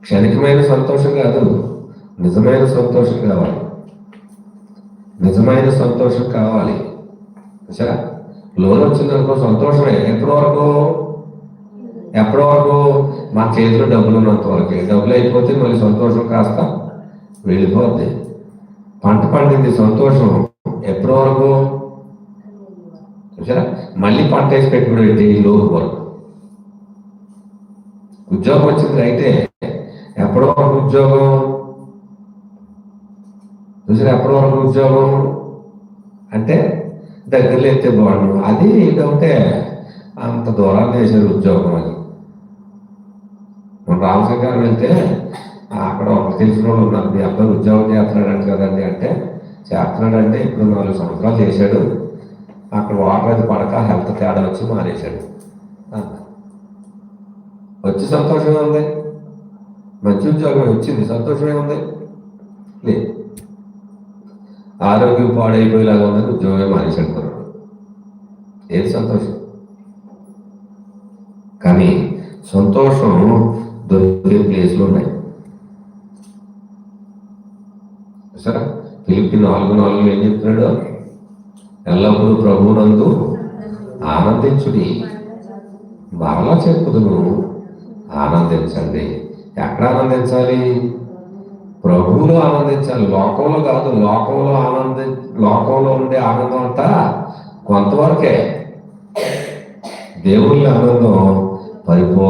క్షణికమైన సంతోషం కాదు, నిజమైన సంతోషం కావాలి. నిజమైన సంతోషం కావాలి. సరే, లోన్ వచ్చిందనుకో సంతోషమే. ఎప్పటి వరకు మా చేతిలో డబ్బులు ఉన్నంత వరకే. డబ్బులు అయిపోతే మళ్ళీ సంతోషం కాస్త వెళ్ళిపోద్ది. పంట పండింది సంతోషం ఎప్పటి వరకు? చూసారా, మళ్ళీ పంట వేసి పెట్టుకునేది ఈ లోపు వరకు. ఉద్యోగం వచ్చింది అయితే ఎప్పటి వరకు ఉద్యోగం? చూసారా, ఎప్పటి వరకు ఉద్యోగం అంటే దగ్గరలో ఎత్తే బాగుండు. అది ఏంటంటే అంత దూరాన్ని వేసారు ఉద్యోగం. అది మన రామశంకరం వెళ్తే అక్కడ ఒక తెలిసిన వాళ్ళు ఉన్నారు, మీ అబ్బాయి ఉద్యోగం చేస్తున్నాడంట కదండి అంటే, చేస్తున్నాడంటే ఇప్పుడు 4 సంవత్సరాలు చేశాడు, అక్కడ వాటర్ అది పడక హెల్త్ తేడా వచ్చి మానేశాడు. వచ్చి సంతోషమే ఉంది, మంచి ఉద్యోగం వచ్చింది, సంతోషమే ఉంది లేదు. ఆరోగ్యం పాడైపోయేలాగా ఉందని ఉద్యోగమే మానేశాడు కొన్నాడు. ఏది సంతోషం? కానీ సంతోషం దొరికే ప్లేస్లు ఉన్నాయి. సరే, ఫిలిప్పీ 4:4 ఏం చెప్తున్నాడు? ఎల్లప్పుడూ ప్రభువునందు ఆనందించుడి. మరలా చెప్పుదును, ఆనందించండి. ఎక్కడ ఆనందించాలి? ప్రభువులో ఆనందించాలి, లోకంలో కాదు. లోకంలో ఉండే ఆనందం అంతా కొంతవరకే. దేవుళ్ళ ఆనందం పరిపూర్ణ